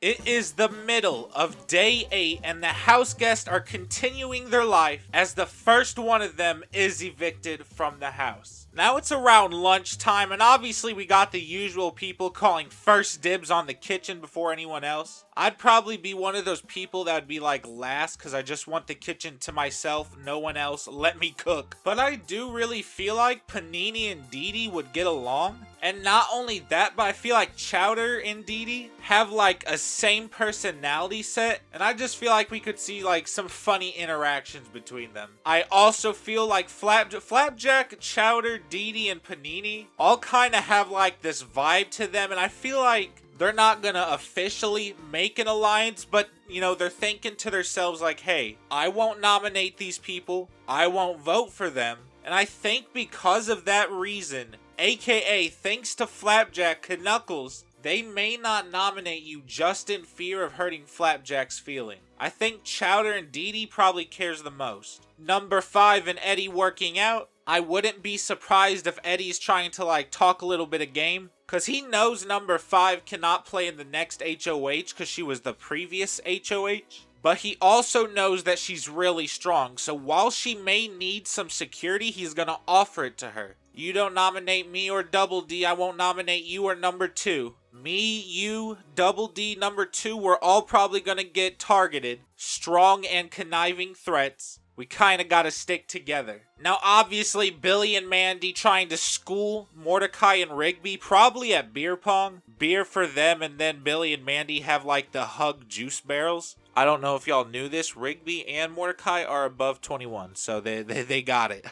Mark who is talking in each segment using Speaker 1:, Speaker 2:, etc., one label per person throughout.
Speaker 1: It is the middle of day 8 and the house guests are continuing their life as the first one of them is evicted from the house. Now it's around lunchtime and obviously we got the usual people calling first dibs on the kitchen before anyone else. I'd probably be one of those people that would be like last because I just want the kitchen to myself, no one else, let me cook. But I do really feel like Panini and Edd Eddy would get along. And not only that, but I feel like Chowder and Edd Eddy have like a same personality set. And I just feel like we could see like some funny interactions between them. I also feel like Flapjack, Chowder, Edd Eddy, and Panini all kind of have like this vibe to them. And I feel like they're not gonna officially make an alliance, but you know, they're thinking to themselves like, hey, I won't nominate these people. I won't vote for them. And I think because of that reason, aka thanks to Flapjack, Knuckles, they may not nominate you just in fear of hurting Flapjack's feeling. I think Chowder and Edd Eddy probably cares the most. Number 5 and Eddie working out. I wouldn't be surprised if Eddie's trying to like talk a little bit of game. Cause he knows number 5 cannot play in the next HOH cause she was the previous HOH. But he also knows that she's really strong. So while she may need some security, he's gonna offer it to her. You don't nominate me or Double D, I won't nominate you or number 2. Me, you, Double D, number 2, we're all probably gonna get targeted. Strong and conniving threats. We kinda gotta stick together. Now obviously Billy and Mandy trying to school Mordecai and Rigby, probably at beer pong. Beer for them, and then Billy and Mandy have like the hug juice barrels. I don't know if y'all knew this, Rigby and Mordecai are above 21, so they got it.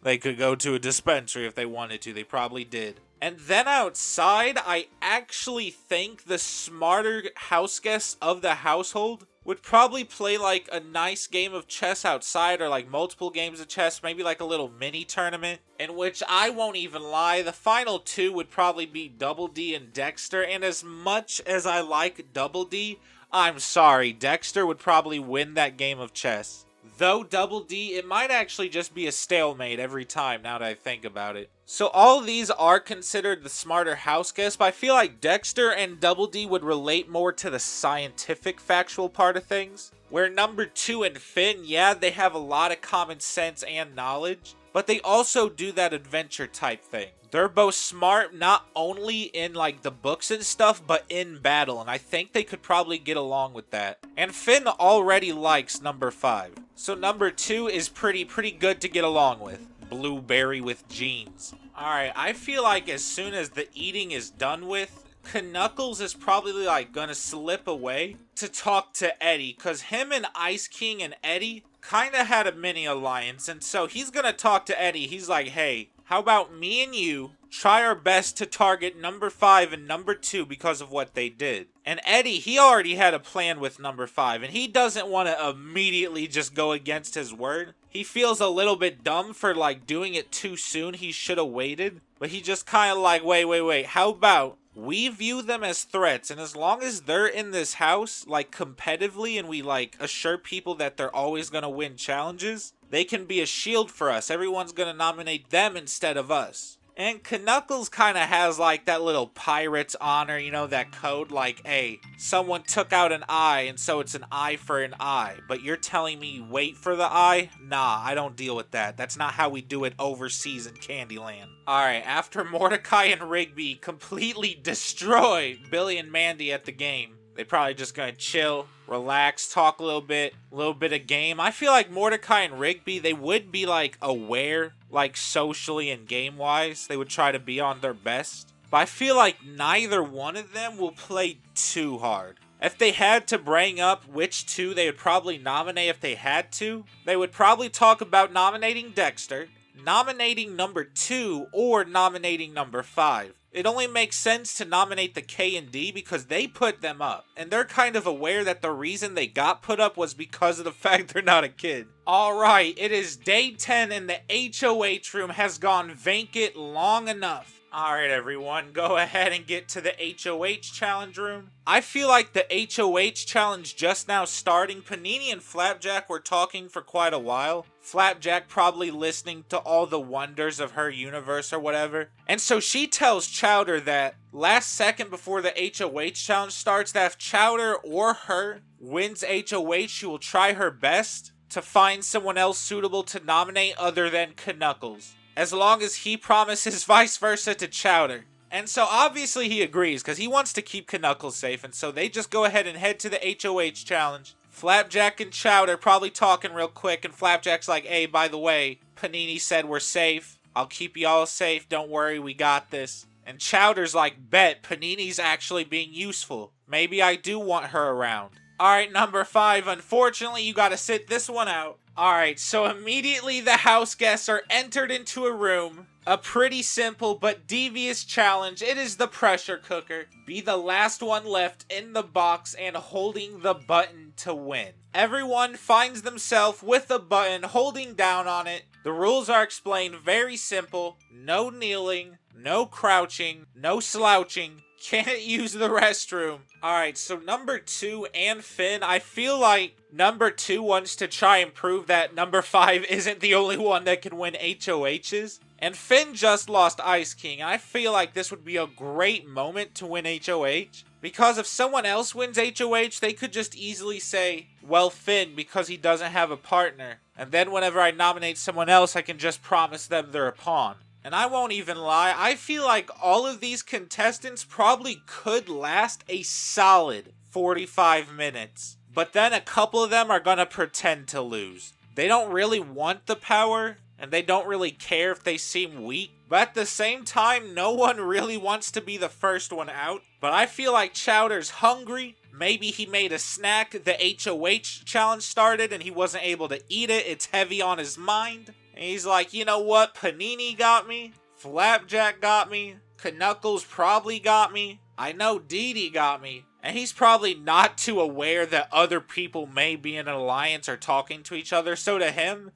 Speaker 1: They could go to a dispensary if they wanted to, they probably did. And then outside, I actually think the smarter house guests of the household would probably play like a nice game of chess outside, or like multiple games of chess, maybe like a little mini tournament, in which I won't even lie, the final 2 would probably be Double D and Dexter, and as much as I like Double D, I'm sorry, Dexter would probably win that game of chess. Though Double D, it might actually just be a stalemate every time now that I think about it. So all of these are considered the smarter house guests, but I feel like Dexter and Double D would relate more to the scientific factual part of things. Where number 2 and Finn, yeah, they have a lot of common sense and knowledge, but they also do that adventure type thing. They're both smart, not only in like the books and stuff, but in battle, and I think they could probably get along with that. And Finn already likes number 5. So number 2 is pretty good to get along with. Blueberry with jeans. Alright, I feel like as soon as the eating is done with, Knuckles is probably like gonna slip away to talk to Eddie, cause him and Ice King and Eddie kinda had a mini alliance, and so he's gonna talk to Eddie. He's like, hey, how about me and you try our best to target number 5 and number 2 because of what they did. And Eddie, he already had a plan with number 5, and he doesn't want to immediately just go against his word. He feels a little bit dumb for like doing it too soon. He should have waited, but he just kind of like, wait, how about we view them as threats, and as long as they're in this house like competitively and we like assure people that they're always gonna win challenges, they can be a shield for us. Everyone's gonna nominate them instead of us. And Knuckles kind of has like that little pirate's honor, you know, that code like, hey, someone took out an eye and so it's an eye for an eye. But you're telling me wait for the eye? Nah, I don't deal with that. That's not how we do it overseas in Candyland. Alright, after Mordecai and Rigby completely destroy Billy and Mandy at the game, they're probably just gonna chill, relax, talk a little bit of game. I feel like Mordecai and Rigby, they would be like aware, like socially and game-wise. They would try to be on their best. But I feel like neither one of them will play too hard. If they had to bring up which 2 they would probably nominate if they had to, they would probably talk about nominating Dexter, nominating number 2, or nominating number 5. It only makes sense to nominate the K and D because they put them up. And they're kind of aware that the reason they got put up was because of the fact they're not a kid. Alright, it is day 10 and the HOH room has gone vacant long enough. Alright everyone, go ahead and get to the HOH challenge room. I feel like the HOH challenge just now starting. Panini and Flapjack were talking for quite a while. Flapjack probably listening to all the wonders of her universe or whatever. And so she tells Chowder that last second before the HOH challenge starts that if Chowder or her wins HOH, she will try her best to find someone else suitable to nominate other than Knuckles, as long as he promises vice versa to Chowder. And so obviously he agrees because he wants to keep Knuckles safe, and so they just go ahead and head to the HOH challenge. Flapjack and Chowder probably talking real quick, and Flapjack's like, hey, by the way, Panini said we're safe. I'll keep y'all safe. Don't worry, we got this. And Chowder's like, bet, Panini's actually being useful. Maybe I do want her around. Alright, number 5, unfortunately you gotta sit this one out. Alright, so immediately the house guests are entered into a room. A pretty simple but devious challenge. It is the pressure cooker. Be the last one left in the box and holding the button to win. Everyone finds themselves with a button holding down on it. The rules are explained very simple. No kneeling, no crouching, no slouching. Can't use the restroom. Alright, so number 2 and Finn, I feel like number 2 wants to try and prove that number 5 isn't the only one that can win HOHs. And Finn just lost Ice King. I feel like this would be a great moment to win HOH. Because if someone else wins HOH, they could just easily say, well, Finn, because he doesn't have a partner. And then whenever I nominate someone else, I can just promise them they're a pawn. And I won't even lie, I feel like all of these contestants probably could last a solid 45 minutes. But then a couple of them are gonna pretend to lose. They don't really want the power, and they don't really care if they seem weak. But at the same time, no one really wants to be the first one out. But I feel like Chowder's hungry. Maybe he made a snack. The HOH challenge started and he wasn't able to eat it. It's heavy on his mind. And he's like, you know what? Panini got me. Flapjack got me. Knuckles probably got me. I know Edd Eddy got me. And he's probably not too aware that other people may be in an alliance or talking to each other. So to him,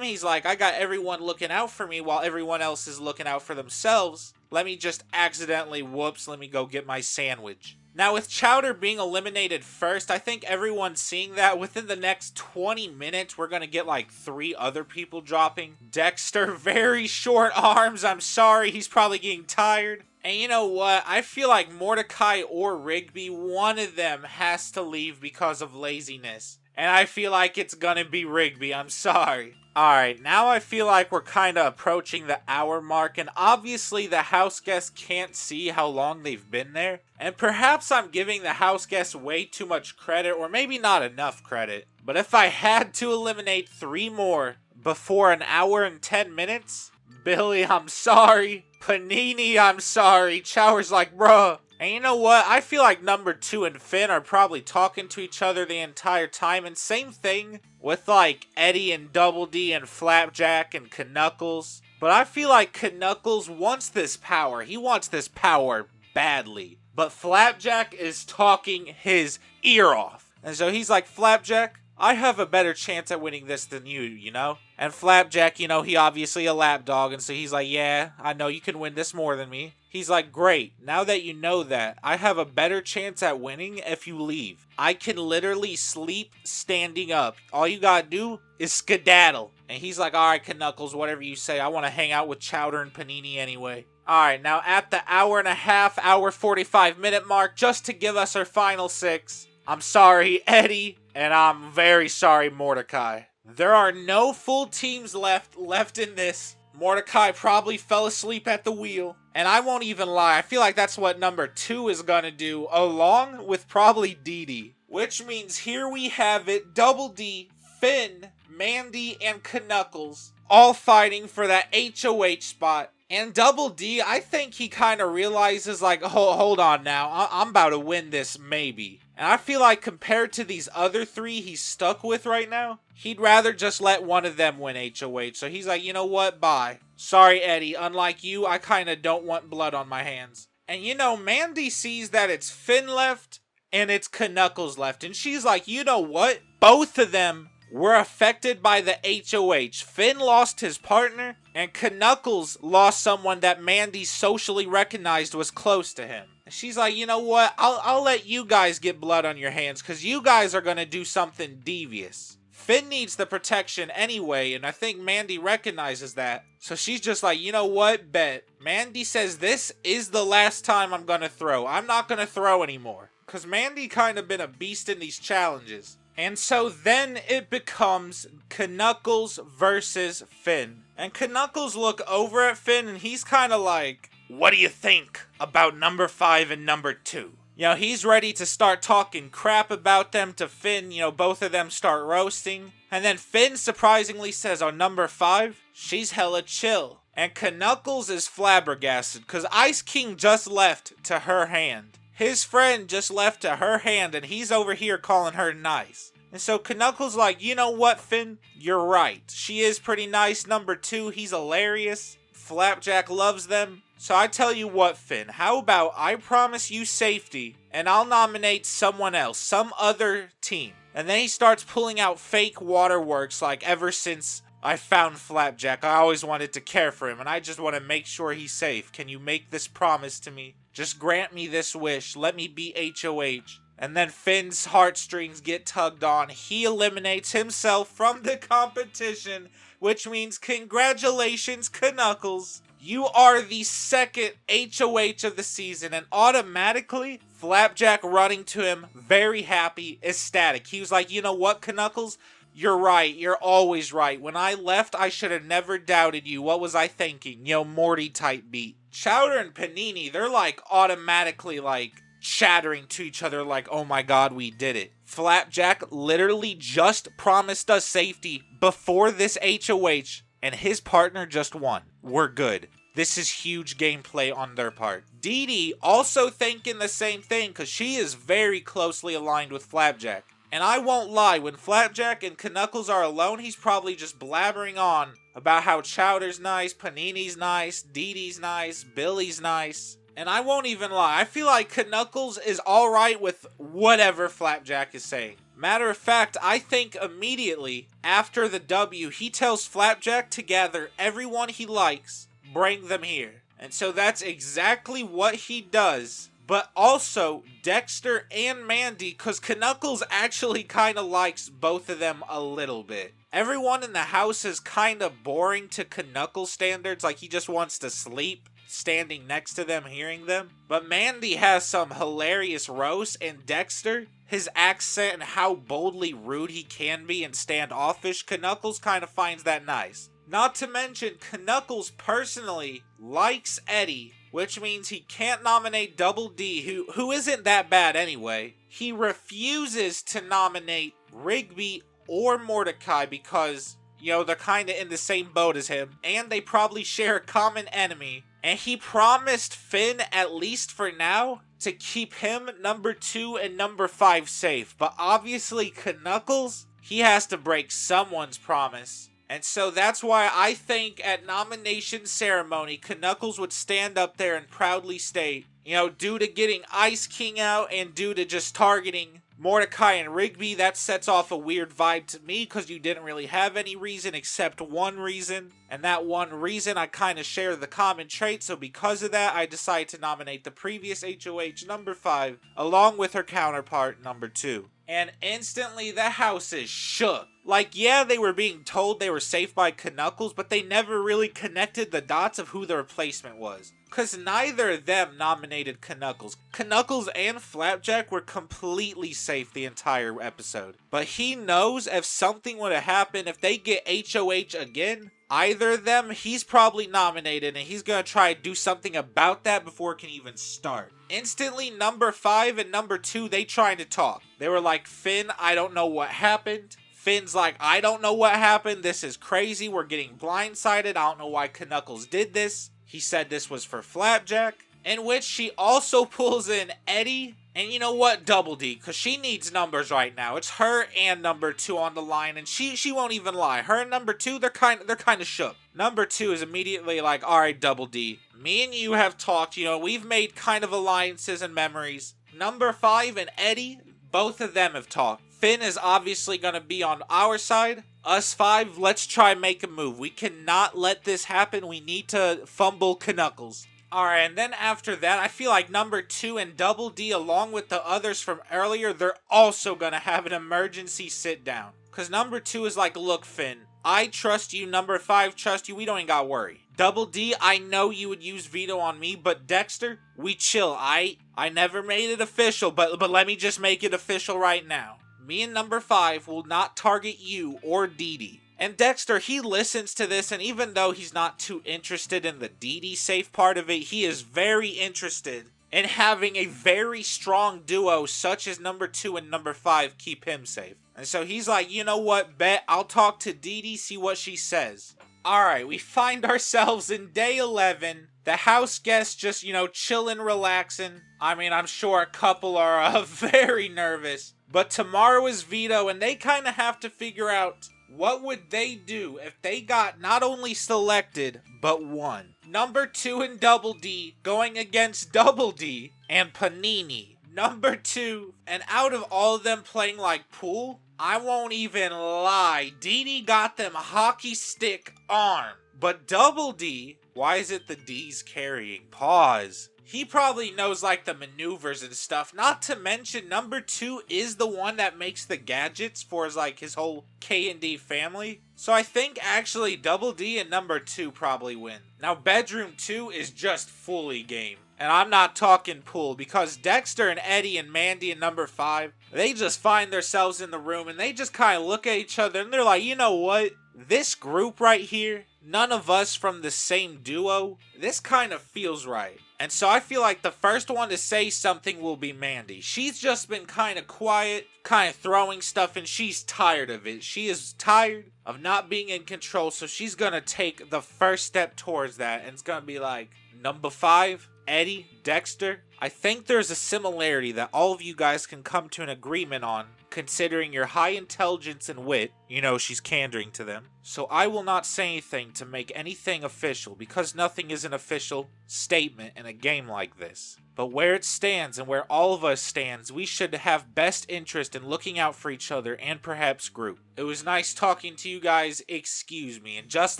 Speaker 1: he's like, I got everyone looking out for me while everyone else is looking out for themselves. Let me just accidentally, whoops, let me go get my sandwich. Now with Chowder being eliminated first, I think everyone's seeing that within the next 20 minutes, we're gonna get like 3 other people dropping. Dexter, very short arms, I'm sorry, he's probably getting tired. And you know what? I feel like Mordecai or Rigby, one of them has to leave because of laziness. And I feel like it's gonna be Rigby, I'm sorry. Alright, now I feel like we're kinda approaching the hour mark, and obviously the house guests can't see how long they've been there. And perhaps I'm giving the house guests way too much credit, or maybe not enough credit. But if I had to eliminate 3 more before an hour and 10 minutes, Billy, I'm sorry. Panini, I'm sorry. Chowder's like, bruh. And you know what? I feel like number 2 and Finn are probably talking to each other the entire time. And same thing with like Eddie and Double D and Flapjack and Knuckles. But I feel like Knuckles wants this power. He wants this power badly. But Flapjack is talking his ear off. And so he's like, Flapjack, I have a better chance at winning this than you know? And Flapjack, you know, he obviously a lapdog, and so he's like, yeah, I know you can win this more than me. He's like, great, now that you know that, I have a better chance at winning if you leave. I can literally sleep standing up. All you gotta do is skedaddle. And he's like, alright, Knuckles, whatever you say, I want to hang out with Chowder and Panini anyway. Alright, now at the hour and a half, hour 45 minute mark, just to give us our final 6, I'm sorry, Eddie, and I'm very sorry, Mordecai. There are no full teams left in this. Mordecai probably fell asleep at the wheel. And I won't even lie, I feel like that's what number 2 is gonna do, along with probably Edd Eddy. Which means here we have it, Double D, Finn, Mandy, and Knuckles, all fighting for that HOH spot. And Double D, I think he kind of realizes like, hold on now, I'm about to win this maybe. And I feel like compared to these other 3 he's stuck with right now, he'd rather just let one of them win HOH. So he's like, you know what, bye. Sorry, Eddie, unlike you, I kind of don't want blood on my hands. And you know, Mandy sees that it's Finn left and it's Knuckles left. And she's like, you know what? Both of them were affected by the HOH. Finn lost his partner, and Knuckles lost someone that Mandy socially recognized was close to him. She's like, you know what, I'll let you guys get blood on your hands, because you guys are going to do something devious. Finn needs the protection anyway, and I think Mandy recognizes that. So she's just like, you know what, bet. Mandy says this is the last time I'm gonna throw. I'm not gonna throw anymore. Because Mandy kind of been a beast in these challenges. And so then it becomes Knuckles versus Finn. And Knuckles look over at Finn and he's kind of like, what do you think about number 5 and number 2? You know, he's ready to start talking crap about them to Finn. You know, both of them start roasting. And then Finn surprisingly says on number 5, she's hella chill. And Knuckles is flabbergasted because Ice King just left to her hand. His friend just left to her hand and he's over here calling her nice. And so Knuckles like, you know what, Finn? You're right. She is pretty nice. Number 2, he's hilarious. Flapjack loves them. So I tell you what, Finn, how about I promise you safety and I'll nominate someone else, some other team. And then he starts pulling out fake waterworks like ever since I found Flapjack, I always wanted to care for him and I just want to make sure he's safe. Can you make this promise to me? Just grant me this wish. Let me be HOH. And then Finn's heartstrings get tugged on. He eliminates himself from the competition, which means congratulations, Knuckles. You are the second HOH of the season, and automatically, Flapjack running to him, very happy, ecstatic. He was like, you know what, Knuckles? You're right. You're always right. When I left, I should have never doubted you. What was I thinking? You know, Morty type beat. Chowder and Panini, they're like automatically like chattering to each other like, oh my god, we did it. Flapjack literally just promised us safety before this HOH, and his partner just won. We're good. This is huge gameplay on their part. Edd Eddy also thinking the same thing because she is very closely aligned with Flapjack. And I won't lie, when Flapjack and Knuckles are alone, he's probably just blabbering on about how Chowder's nice, Panini's nice, Edd Eddy's nice, Billy's nice. And I won't even lie, I feel like Knuckles is alright with whatever Flapjack is saying. Matter of fact, I think immediately after the W, he tells Flapjack to gather everyone he likes, bring them here. And so that's exactly what he does. But also, Dexter and Mandy, because Knuckles actually kind of likes both of them a little bit. Everyone in the house is kind of boring to Knuckles standards, like he just wants to sleep, standing next to them, hearing them. But Mandy has some hilarious roasts, and Dexter, his accent and how boldly rude he can be and standoffish, Knuckles kind of finds that nice. Not to mention, Knuckles personally likes Eddie, which means he can't nominate Double D, who isn't that bad anyway. He refuses to nominate Rigby or Mordecai because, you know, they're kind of in the same boat as him, and they probably share a common enemy. And he promised Finn, at least for now, to keep him, number 2, and number 5 safe. But obviously, Knuckles, he has to break someone's promise. And so that's why I think at nomination ceremony, Knuckles would stand up there and proudly state, you know, due to getting Ice King out and due to just targeting Mordecai and Rigby, that sets off a weird vibe to me because you didn't really have any reason except one reason. And that one reason, I kind of share the common trait, so because of that, I decided to nominate the previous HOH, number 5, along with her counterpart, number 2. And instantly, the house is shook. Like, yeah, they were being told they were safe by Knuckles, but they never really connected the dots of who the replacement was. Because neither of them nominated Knuckles. Knuckles and Flapjack were completely safe the entire episode. But he knows if something would have happened, if they get HOH again, either of them, he's probably nominated, and he's going to try to do something about that before it can even start. Instantly, number 5 and number 2, they trying to talk. They were like, Finn, I don't know what happened. Finn's like, I don't know what happened. This is crazy. We're getting blindsided. I don't know why Knuckles did this. He said this was for Flapjack. In which she also pulls in Eddie. And you know what? Double D. Because she needs numbers right now. It's her and number 2 on the line. And she won't even lie. Her and number 2, they're kind of shook. Number 2 is immediately like, alright, Double D. Me and you have talked. You know, we've made kind of alliances and memories. Number 5 and Eddie, both of them have talked. Finn is obviously going to be on our side. Us 5, let's try make a move. We cannot let this happen. We need to fumble Knuckles. Alright, and then after that, I feel like number 2 and Double D, along with the others from earlier, they're also gonna have an emergency sit down. Because number 2 is like, look, Finn, I trust you. Number 5 trust you. We don't even gotta worry. Double D, I know you would use veto on me, but Dexter, we chill. I never made it official, but let me just make it official right now. Me and number 5 will not target you or Dee Dee. And Dexter, he listens to this, and even though he's not too interested in the Dee Dee safe part of it, he is very interested in having a very strong duo such as number 2 and number 5 keep him safe. And so he's like, you know what, bet, I'll talk to Dee Dee, see what she says. Alright, we find ourselves in day 11. The house guests just, chilling, relaxing. I mean, I'm sure a couple are very nervous. But tomorrow is veto, and they kind of have to figure out what would they do if they got not only selected, but won. Number 2 and Double D going against Double D and Panini. Number 2, and out of all of them playing like pool, I won't even lie, Dee Dee got them hockey stick arm. But Double D, why is it the D's carrying? Pause. He probably knows like the maneuvers and stuff. Not to mention number 2 is the one that makes the gadgets for his whole K&D family. So I think actually Double D and number 2 probably win. Now bedroom 2 is just fully game. And I'm not talking pool, because Dexter and Eddie and Mandy and number 5, they just find themselves in the room and they just kind of look at each other and they're like, you know what? This group right here, none of us from the same duo, this kind of feels right. And so I feel like the first one to say something will be Mandy. She's just been kind of quiet, kind of throwing stuff, and she's tired of it. She is tired of not being in control, so she's gonna take the first step towards that, and it's gonna be like, number 5, Eddie, Dexter, I think there's a similarity that all of you guys can come to an agreement on, considering your high intelligence and wit. She's candering to them. So I will not say anything to make anything official, because nothing is an official statement in a game like this. But where it stands and where all of us stands, we should have best interest in looking out for each other and perhaps group. It was nice talking to you guys, excuse me. And just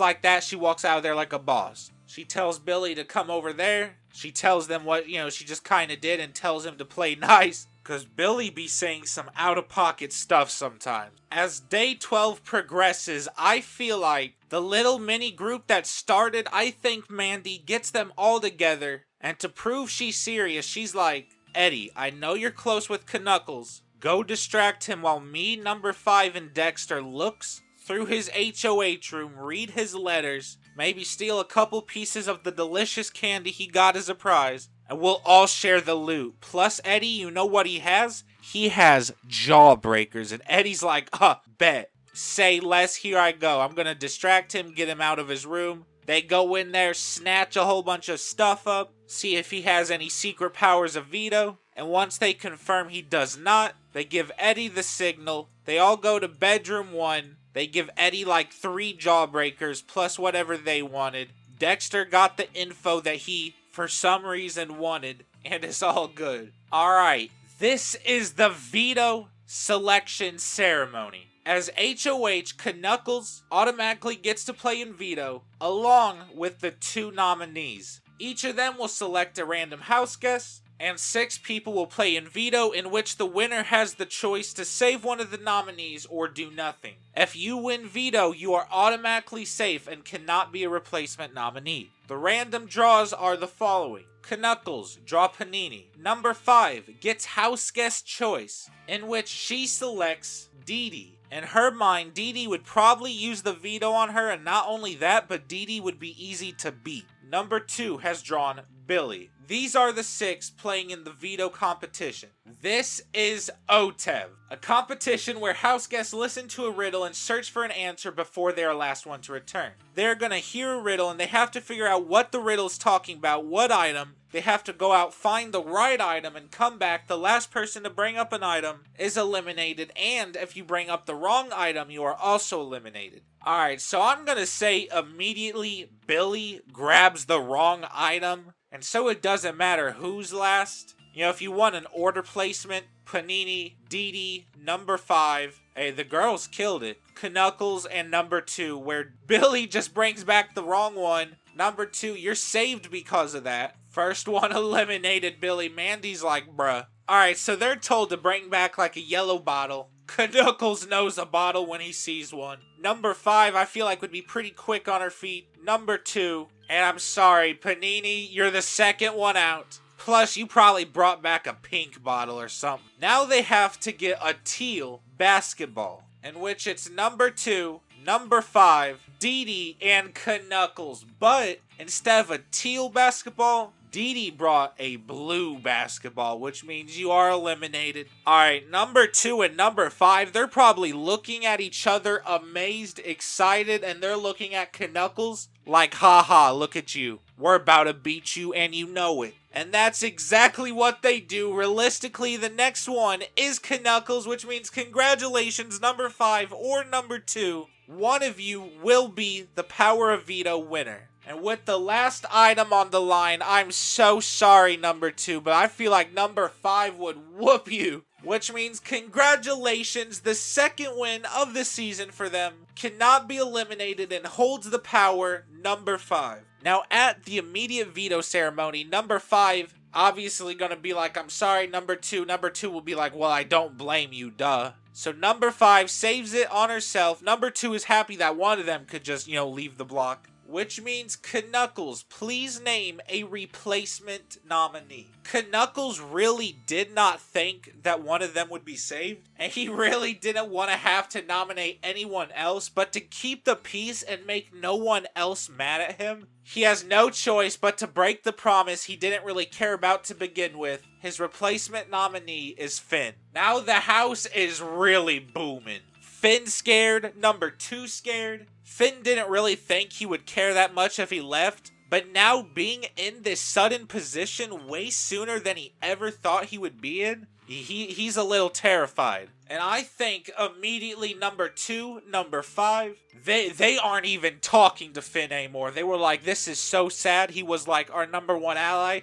Speaker 1: like that, she walks out of there like a boss. She tells Billy to come over there. She tells them what, she just kind of did, and tells him to play nice. Because Billy be saying some out-of-pocket stuff sometimes. As day 12 progresses, I feel like the little mini group that started, I think Mandy gets them all together. And to prove she's serious, she's like, Eddie, I know you're close with Knuckles. Go distract him while me, number 5, and Dexter looks through his HOH room, read his letters, maybe steal a couple pieces of the delicious candy he got as a prize, and we'll all share the loot. Plus, Eddie, you know what he has? He has jawbreakers, and Eddie's like, bet. Say less, here I go. I'm gonna distract him, get him out of his room. They go in there, snatch a whole bunch of stuff up, see if he has any secret powers of veto, and once they confirm he does not, they give Eddie the signal. They all go to bedroom 1. They give Eddie like 3 jawbreakers plus whatever they wanted. Dexter got the info that he, for some reason, wanted, and it's all good. Alright, this is the veto selection ceremony. As HOH, Knuckles automatically gets to play in veto, along with the 2 nominees. Each of them will select a random house guest, and 6 people will play in veto, in which the winner has the choice to save one of the nominees or do nothing. If you win veto, you are automatically safe and cannot be a replacement nominee. The random draws are the following. Knuckles, draw Panini. Number 5 gets house guest choice, in which she selects Dee Dee. In her mind, Dee Dee would probably use the veto on her, and not only that, but Dee Dee would be easy to beat. Number 2 has drawn Billy. These are the 6 playing in the veto competition. This is OTEV, a competition where house guests listen to a riddle and search for an answer before they are the last one to return. They're gonna hear a riddle and they have to figure out what the riddle is talking about, what item. They have to go out, find the right item, and come back. The last person to bring up an item is eliminated, and if you bring up the wrong item, you are also eliminated. Alright, so I'm gonna say immediately Billy grabs the wrong item, and so it doesn't matter who's last. You know, if you want an order placement, Panini, Edd Eddy, number 5. Hey, the girls killed it. Knuckles and number 2, where Billy just brings back the wrong one. Number 2, you're saved because of that. First one eliminated Billy. Mandy's like, bruh. Alright, so they're told to bring back like a yellow bottle. Knuckles knows a bottle when he sees one. Number 5, I feel like would be pretty quick on her feet. Number 2, and I'm sorry, Panini, you're the second one out. Plus, you probably brought back a pink bottle or something. Now they have to get a teal basketball, in which it's number 2, number 5, Edd Eddy, and Knuckles. But instead of a teal basketball, Edd Eddy brought a blue basketball, which means you are eliminated. Alright, number 2 and number 5, they're probably looking at each other, amazed, excited, and they're looking at Knuckles like, haha, look at you. We're about to beat you, and you know it. And that's exactly what they do. Realistically, the next one is Knuckles, which means congratulations, number 5 or number 2. One of you will be the Power of Veto winner. And with the last item on the line, I'm so sorry, number 2, but I feel like number 5 would whoop you. Which means congratulations, the second win of the season for them cannot be eliminated and holds the power, number 5. Now at the immediate veto ceremony, number 5 obviously gonna be like, I'm sorry, number 2. Number 2 will be like, well, I don't blame you, duh. So number 5 saves it on herself. Number 2 is happy that one of them could just, leave the block. Which means, Knuckles, please name a replacement nominee. Knuckles really did not think that one of them would be saved, and he really didn't want to have to nominate anyone else, but to keep the peace and make no one else mad at him, he has no choice but to break the promise he didn't really care about to begin with. His replacement nominee is Finn. Now the house is really booming. Finn scared, number 2 scared. Finn didn't really think he would care that much if he left, but now being in this sudden position way sooner than he ever thought he would be in, he's a little terrified. And I think immediately number 2, number 5, they aren't even talking to Finn anymore. They were like, this is so sad. He was like our number 1 ally.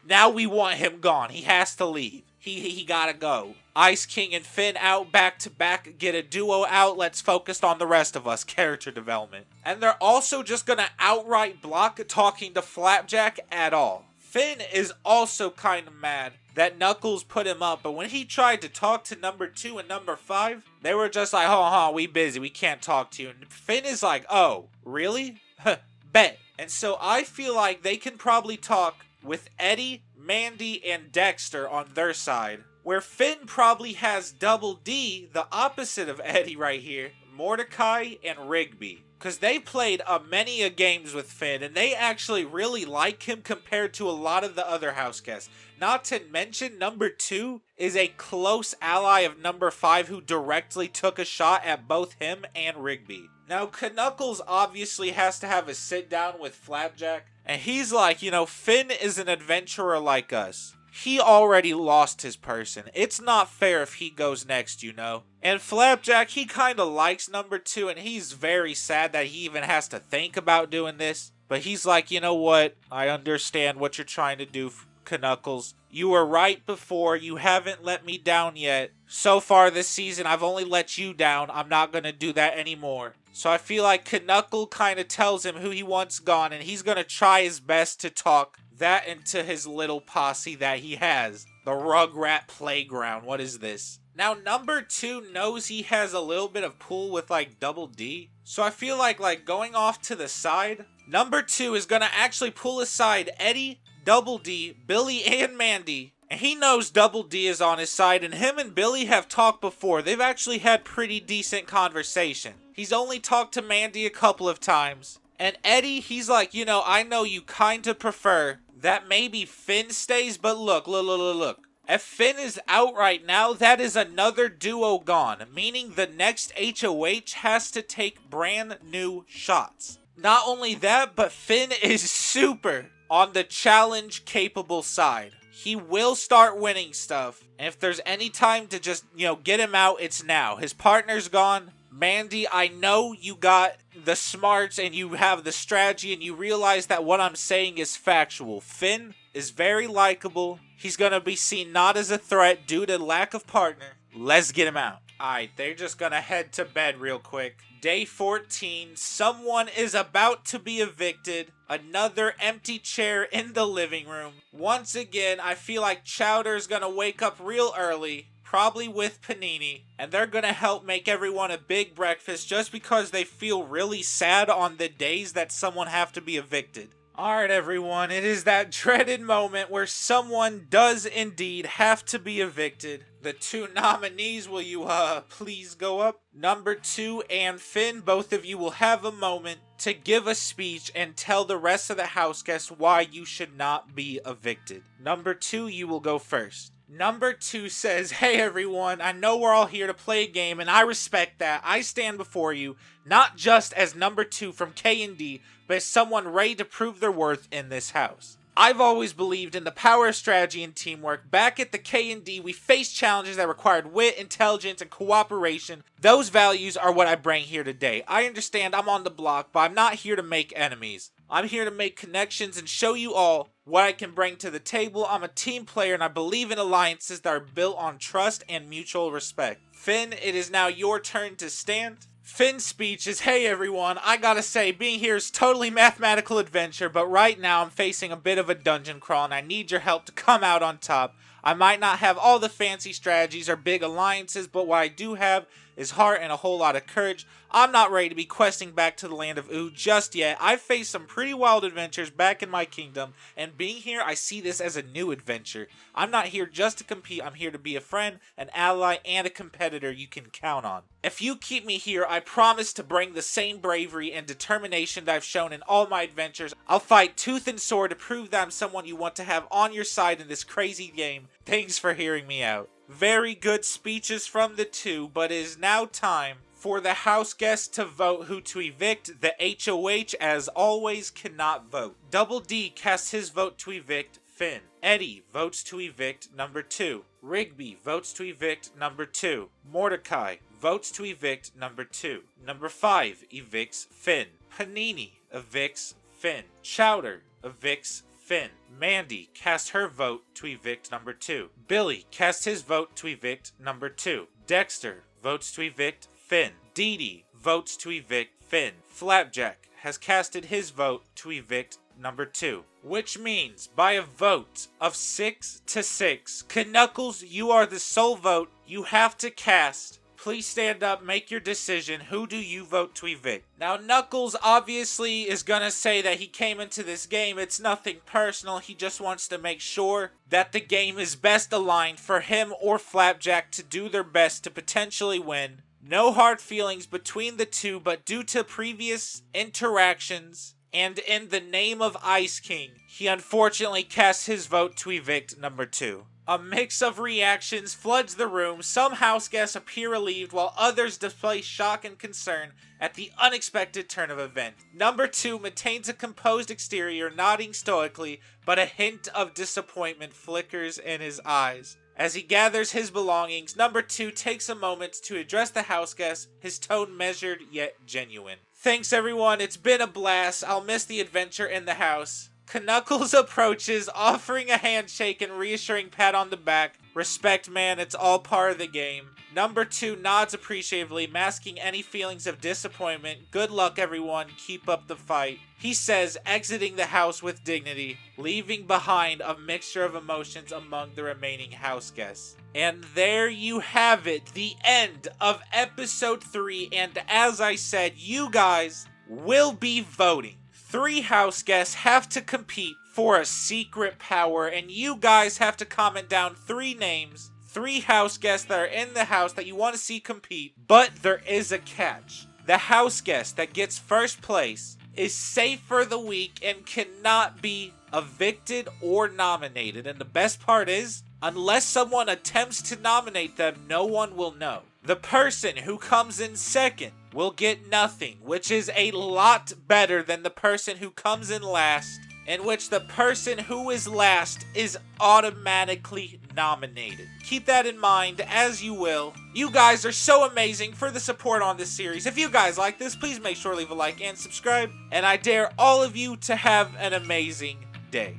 Speaker 1: Now we want him gone. He has to leave. He gotta go. Ice King and Finn out back to back, get a duo out, let's focus on the rest of us, character development. And they're also just gonna outright block talking to Flapjack at all. Finn is also kind of mad that Knuckles put him up, but when he tried to talk to number 2 and number 5, they were just like, we busy, we can't talk to you. And Finn is like, oh, really? Bet. And so I feel like they can probably talk with Eddie, Mandy, and Dexter on their side, where Finn probably has Double D, the opposite of Eddie right here, Mordecai and Rigby. Because they played many games with Finn, and they actually really like him compared to a lot of the other house guests. Not to mention, number 2 is a close ally of number 5 who directly took a shot at both him and Rigby. Now, Knuckles obviously has to have a sit down with Flapjack, and he's like, Finn is an adventurer like us. He already lost his person. It's not fair if he goes next, And Flapjack, he kind of likes number 2, and he's very sad that he even has to think about doing this. But he's like, you know what? I understand what you're trying to do, Knuckles. You were right before. You haven't let me down yet. So far this season, I've only let you down. I'm not going to do that anymore. So I feel like Knuckles kind of tells him who he wants gone, and he's going to try his best to talk that into his little posse that he has. The Rugrat Playground. What is this? Now, number 2 knows he has a little bit of pull with, Double D. So I feel like going off to the side, number 2 is going to actually pull aside Eddie, Double D, Billy, and Mandy. And he knows Double D is on his side, and him and Billy have talked before. They've actually had pretty decent conversation. He's only talked to Mandy a couple of times. And Eddie, he's like, I know you kind of prefer that maybe Finn stays, but look. If Finn is out right now, that is another duo gone, meaning the next HOH has to take brand new shots. Not only that, but Finn is super on the challenge capable side. He will start winning stuff, and if there's any time to just, get him out, it's now. His partner's gone. Mandy, I know you got the smarts and you have the strategy and you realize that what I'm saying is factual. Finn is very likable. He's gonna be seen not as a threat due to lack of partner. Let's get him out. Alright, they're just gonna head to bed real quick. Day 14, someone is about to be evicted. Another empty chair in the living room. Once again, I feel like Chowder's gonna wake up real early, probably with Panini, and they're gonna help make everyone a big breakfast just because they feel really sad on the days that someone have to be evicted. Alright everyone, it is that dreaded moment where someone does indeed have to be evicted. The two nominees, will you please go up? Number 2 and Finn, both of you will have a moment to give a speech and tell the rest of the house guests why you should not be evicted. Number 2, you will go first. Number 2 says, "Hey everyone, I know we're all here to play a game and I respect that. I stand before you, not just as number 2 from K&D, but as someone ready to prove their worth in this house. I've always believed in the power of strategy and teamwork. Back at the K&D, we faced challenges that required wit, intelligence, and cooperation. Those values are what I bring here today. I understand I'm on the block, but I'm not here to make enemies. I'm here to make connections and show you all what I can bring to the table. I'm a team player and I believe in alliances that are built on trust and mutual respect." Finn, it is now your turn to stand. Finn's speech is, "Hey everyone, I gotta say, being here is totally mathematical adventure, but right now I'm facing a bit of a dungeon crawl and I need your help to come out on top. I might not have all the fancy strategies or big alliances, but what I do have is heart and a whole lot of courage. I'm not ready to be questing back to the land of Ood just yet. I've faced some pretty wild adventures back in my kingdom, and being here, I see this as a new adventure. I'm not here just to compete, I'm here to be a friend, an ally, and a competitor you can count on. If you keep me here, I promise to bring the same bravery and determination that I've shown in all my adventures. I'll fight tooth and sword to prove that I'm someone you want to have on your side in this crazy game. Thanks for hearing me out." Very good speeches from the two, but it is now time for the house guests to vote who to evict. The HOH, as always, cannot vote. Double D casts his vote to evict Finn. Eddie votes to evict number 2. Rigby votes to evict number 2. Mordecai votes to evict number 2. Number 5 evicts Finn. Panini evicts Finn. Chowder evicts Finn. Mandy cast her vote to evict number 2. Billy cast his vote to evict number 2. Dexter votes to evict Finn. Edd Eddy votes to evict Finn. Flapjack has casted his vote to evict number 2. Which means, by a vote of 6 to 6, Knuckles, you are the sole vote you have to cast. Please stand up, make your decision. Who do you vote to evict? Now, Knuckles obviously is gonna say that he came into this game. It's nothing personal. He just wants to make sure that the game is best aligned for him or Flapjack to do their best to potentially win. No hard feelings between the two, but due to previous interactions and in the name of Ice King, he unfortunately casts his vote to evict number 2. A mix of reactions floods the room. Some house guests appear relieved, while others display shock and concern at the unexpected turn of events. Number 2 maintains a composed exterior, nodding stoically, but a hint of disappointment flickers in his eyes. As he gathers his belongings, number 2 takes a moment to address the house guests, his tone measured yet genuine. "Thanks everyone, it's been a blast. I'll miss the adventure in the house." Knuckles approaches, offering a handshake and reassuring pat on the back. "Respect, man, it's all part of the game." Number 2 nods appreciatively, masking any feelings of disappointment. "Good luck, everyone. Keep up the fight," he says, exiting the house with dignity, leaving behind a mixture of emotions among the remaining house guests. And there you have it, the end of episode 3, and as I said, you guys will be voting. 3 house guests have to compete for a secret power, and you guys have to comment down 3 names, 3 house guests that are in the house that you want to see compete. But there is a catch. The house guest that gets first place is safe for the week and cannot be evicted or nominated. And the best part is, unless someone attempts to nominate them, no one will know. The person who comes in second will get nothing, which is a lot better than the person who comes in last, in which the person who is last is automatically nominated. Keep that in mind as you will. You guys are so amazing for the support on this series. If you guys like this, please make sure to leave a like and subscribe. And I dare all of you to have an amazing day.